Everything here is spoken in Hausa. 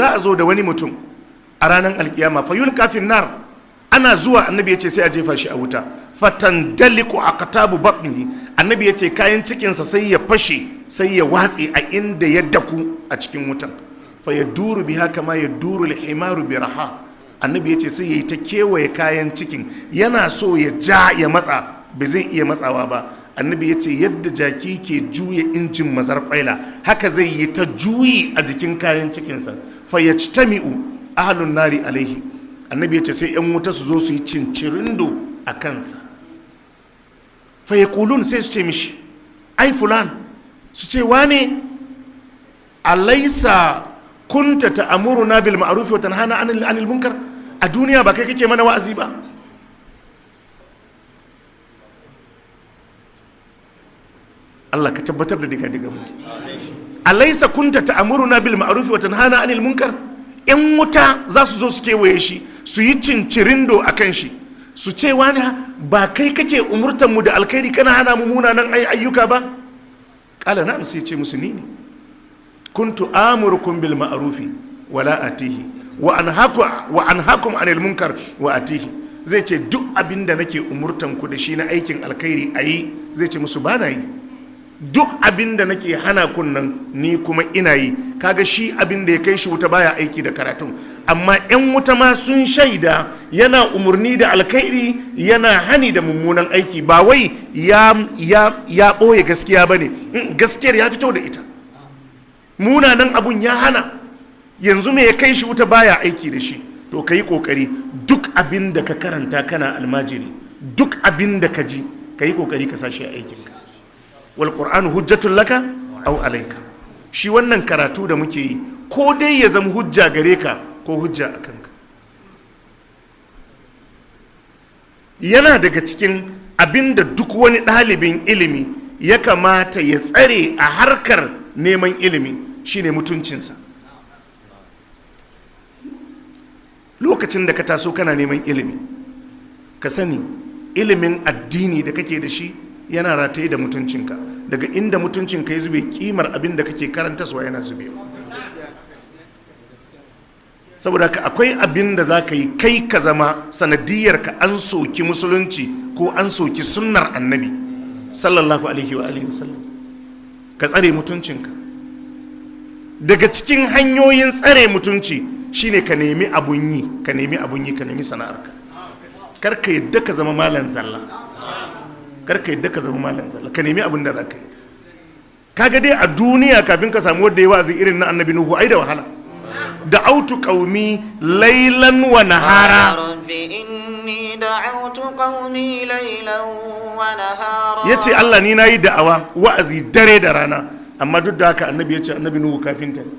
za a zo da wani mutum a ranar alkiyama fa yulqa fin nar, ana zuwa annabi yace sai a jefa shi a wuta, fatandaliku aqtabu batnihi, annabi yace kayan cikinsa sai ya fashe sai ya watse a inda ya daku a cikin wutan, fa yaduru biha kama yaduru al-himaru bi raha, annabi yace sai yayi ta kewaye kayan cikin yana so ya ja ya matsa ba zai iya matsawa ba, annabi yace yadda jaki ke juya injin mazar kwaila haka zai yi ta juyi a jikin kayan cikinsa, fa yajtami'u ahlun nari alaihi, annabi yace sai yan wuta su zo su yi cincirindo a kansa, fa yaqulun, sai su ce mishi ai fulan, su ce wane alaysa kunta ta'muruna bil ma'ruf wa tanhana 'anil munkar, a duniya ba kai kake mana wa'azi ba? Allah ka tabbatar da diga mu. Alaysa kunta ta'muruna bil ma'ruf wa tanhana 'anil munkar, in wuta za su zo su kewaye shi su yi cincirindo akan shi, su ce wani ba kai kake umurtan mu da alkhairi kana hana mu munanan ayyuka ba? Kala na'am, sai ce musu ni ne. Kuntu amurukum bil ma'rufi wala atihi wa anhakum anil munkar wa atihi, zai ce duk abinda nake umurtan ku da shi na aikin alkhairi ayi, zai ce musu ba na yi, duk abinda nake hana kun nan ni kuma ina yi. Kaga shi abinda ya kai shi wuta baya aiki da karatun, amma yan wuta ma sun shaida yana umurni da alkhairi yana hani da mummunan aiki, ba wai ya ɓoye gaskiya bane, gaskiyar ya fito da ita, munanan abun ya hana. Yanzu me ya kai shi wuta baya aiki da shi? To ka yi kokari duk abin da ka karanta kana almajiri, duk abin da ka ji ka yi kokari ka sashi a aikinka. Wal qur'anu hujjatun laka aw alayka, shi wannan karatu da muke yi ko dai ya zama hujja gare ka ko hujja a kanka. Yana daga cikin abin da duk wani ɗalibin ilimi ya kamata ya tsare a harkar neman ilimi shine mutuncinsa. Lokacin da ka taso kana neman ilimi, ka sani ilimin addini da kake da shi yana rataye da mutuncinka, daga inda mutuncinka ya zube kimar abin da kake karantaswa yana zubewa. Saboda ka akwai abin da za ka yi kai ka zama sanadiyar ka an soki musulunci ko an soki sunnar annabi sallallahu alaihi wa alihi wasallam. Ka tsare mutuncinka. Daga cikin hanyoyin tsare mutunci shine ka nemi abun yi, ka nemi sana'arka. Kar ka yadda ka zama malan zalla, ka nemi abun da za ka yi. Kaga dai a duniya kafin ka samu wadda ya wa'azi irin na annabi Nuhu ai da wahala. Da autu qaumi laylan wa nahara, yace Allah ni nayi da'awa wa'azi dare da rana, amma duk da haka annabi yace annabi Nuhu kafinta ne.